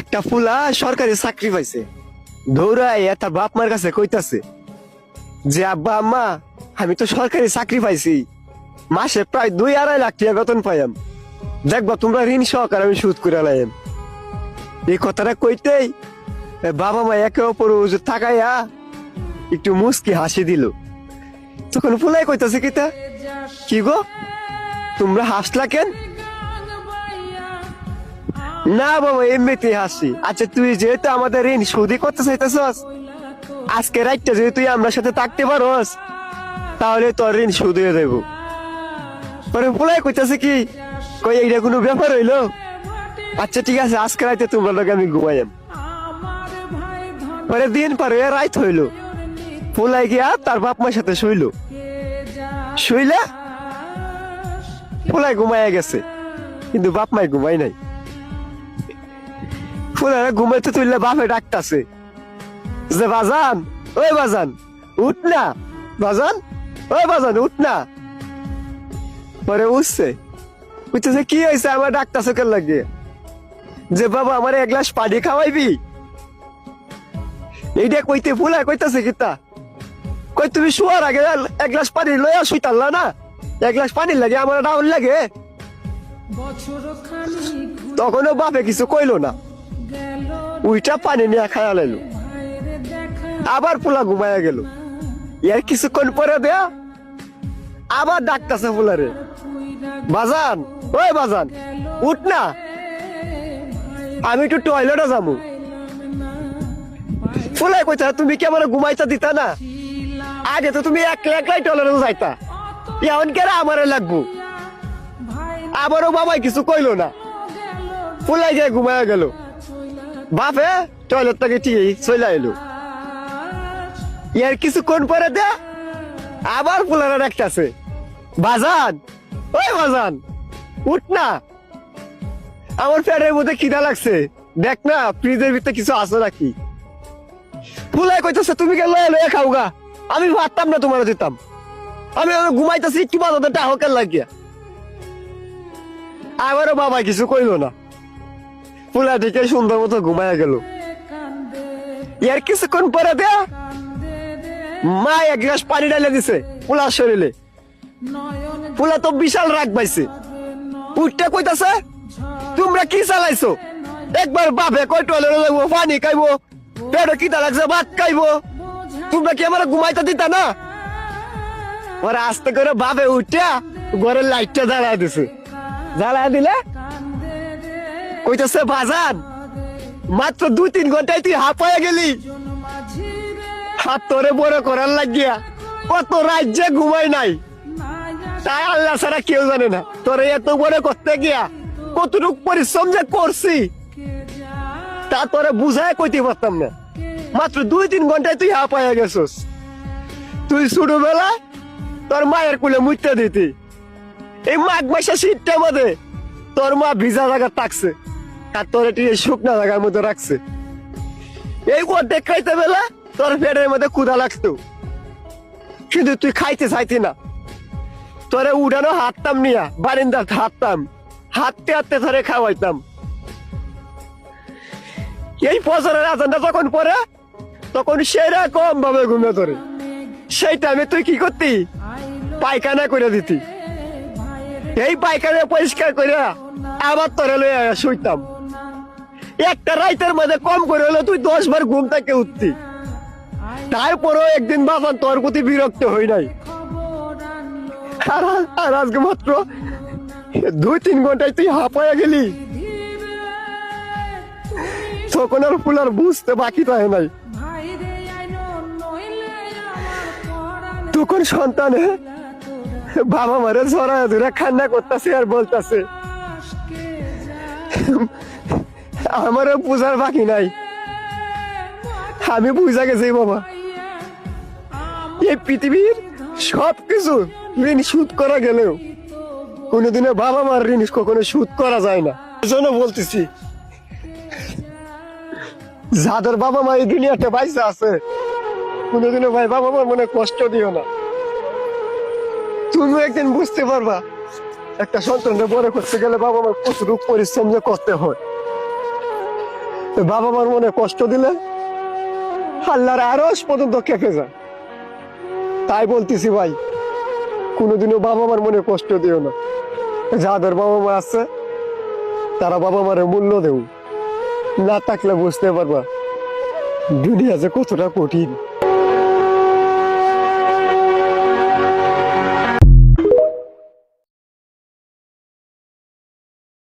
একটা ফুলা সরকারি চাকরি পাইছে, দৌড়ায় তার বাপ মার কাছে কইতাছে যে আব্বা আম্মা আমি তো সরকারি চাকরি পাইছি, মাসে প্রায় 2-2.5 লাখ টাকা বেতন পাইম, দেখবা তোমরা ঋণ সহকার আমি সুদ করে লাইম। এই কথাটা কইতেই বাবা মা একে অপর তাকাইয়া একটু মুস্কি হাসি দিল। তখন ফুলাই কইতাছে কিতা, কি গো তোমরা হাসলা কেন? না বাবা এমনিতে হাসি। আচ্ছা তুই যেহেতু আমাদের ঋণ সুদি করতে চাইতেছস, আজকে রাইটটা যেহেতু তুই আমার সাথে থাকতে পারস, তাহলে তোর ঋণ সুদ হয়ে দেবো। পরে ফুলাই কইতাছে কি, কই এইটা কোনো ব্যাপার হইলো? আচ্ছা ঠিক আছে আজকে রাইতে তোমরা লোক আমি ঘুমাইম। পরে দিন পরে রাইত হইলো, ফুলাই গিয়া তার বাপ মার সাথে শুইলো। শুইলা ফুলাই ঘুমাইয়া গেছে, কিন্তু বাপ মাই ঘুমাই নাই। ফুলারা ঘুমাইতে তুললে বাপে ডাকতাছে যে বাজান, ওই বাজান উঠ না, বাজান ওই বাজান উঠ না। পরে উঠছে, বুঝতেছে কি হয়েছে আমার ডাকতাছে কেন লাগে, যে বাবা আমার 1 গ্লাস পানি খাওয়াইবি। এইটা কইতে ফুলা কইতাছে কিতা, কই তুমি শোয়ার আগে 1 গ্লাস পানি লইয়া শুইতাল্লা না, 1 গ্লাস পানি লাগে আমার ডাউন লাগে। তখনও বাপে কিছু কইলো না, উইটা পানি নিয়ে খায়া লাইলো। আবার পোলা ঘুমাইয়া গেল। এর কিছুক্ষণ পরে দেয়া আবার ডাকতেছে ফুলারে, বাজান ওই বাজান উঠ না, আমি একটু টয়লেটে যাবো। ফুলাই কইতা তুমি কি আমার ঘুমাইতে দিতা না, আগে তো তুমি একলাই টয়লেটে যাইতা, এখন কেরা আমারে লাগবো। আবারও বাবাই কিছু কইলো না, ফুলাই গিয়ে ঘুমাইয়া গেল। বাপে টয়লেট থেকে ঠিক চলে এলো। এর কিছুক্ষণ পরে দে আবার ফুলারা ডাকতেছে, বাজান ওই বাজান উঠ না, আমার পেটের মধ্যে খিদা লাগছে, দেখ না ফ্রিজের ভিতরে কিছু আছে নাকি। ফুলাই কইতেছে তুমি কে লয়ে লয়ে খাও গা, আমি ভাবতাম না তোমার দিতাম, আমি ঘুমাইতেছি একটু বাজাতে টাহকের লাগিয়া। আবারও বাবা কিছু কইলো না, ফুলা দিকে সুন্দর মতো ঘুমাইয়া গেল। এর কিছুক্ষণ পরে দেয়া মা 1 গ্লাস পানি ঢালে দিছে ফুলার শরীরে। ফুলা তো বিশাল রাগ পাইছে, উঠতে কইতাছে তোমরা কি চালাইছো, একবার বাপে কই টয়লেটে যাবো, পানি খাইবো, পেটে খিদা লাগছে ভাত খাইবো, তোমরা কি আমার ঘুমাইতে দিতা না। ওরা আস্তে করে বাপে উঠা ঘরের লাইটটা জ্বালা দিছে। জ্বালা দিলে কইতাছে বাজান মাত্র 2-3 ঘন্টায় তুই হাঁপায়া গেলি, হাত তোরে বড় করার লাগিয়া কত রাজ্যে ঘুমাই নাই, তাই আল্লাহ ছাড়া কেউ জানে না তোরে এত বড় করতে গিয়া কতটুক পরিশ্রম যে করছি তা তোরে বুঝায় কইতে পারতাম না। মাত্র 2-3 ঘন্টায় তুই হাঁপায়া গেছস। তুই ছোটবেলা তোর মায়ের কোলে মুইতে দিতি, এই মাঘ মাসের শীতটার মধ্যে তোর মা ভিজা জায়গা থাকছে আর তোর এটি শুকনা জায়গার মধ্যে রাখছে। এই অর্ধেক খাইতে বেলা তোর পেটের মধ্যে ক্ষুধা লাগতো, কিন্তু তুই খাইতে চাইতি না। তোরে উড়ানো হাঁটতাম নিয়া বারিন্দার হাঁটতাম, হাঁটতে হাঁটতে ধরে খাওয়াইতাম। এই ফজরের আজানটা যখন পড়ে তখন সেরা কম ভাবে ঘুমে ধরে, সেই টাইমে তুই কি করতি, পায়খানা করে দিতি। এই পায়খানা পরিষ্কার করে আবার তোরে লইয়া শুইতাম। একটা রাইতের মধ্যে কম করে হলো তুই 10 বার ঘুম থেকে উঠতি। তারপরেও একদিন বাজান তোর প্রতি বিরক্ত হই নাই। আর আজকে মাত্র 2-3 ঘন্টায় তুই হাঁপায়া গেলি, তখন আর ফুলার বুঝতে বাকি থাকে নাই। তখন সন্তানে বাবা মারে জড়ায় ধরে কান্না করতেছে আর বলতেছে আমারও বুঝার বাকি নাই, আমি বুঝা গেছি বাবা এই পৃথিবীর সবকিছু ঋণ শোধ করা গেলেও কোনোদিনও বাবা মার ঋণ কখনো শোধ করা যায় না। এজন্য বলতেছি যাদের বাবা মা এই দুনিয়াতে বাইসা আছে কোনোদিনও ভাই বাবা মার মনে কষ্ট দিও না। তুমি একদিন বুঝতে পারবা একটা সন্তানকে বড় করতে গেলে বাবা মার কতটুকু পরিশ্রম যে করতে হয়। বাবা মার মনে কষ্ট দিলে আল্লাহর আরশ পর্যন্ত কেঁপে যায়। তাই বলতেছি ভাই, কোনোদিনও বাবা মার মনে কষ্ট দিও না। যাদের বাবা মা আছে তারা বাবা মারে মূল্য দেও, না থাকলে বুঝতে পারবা দুনিয়া যে কতটা কঠিন।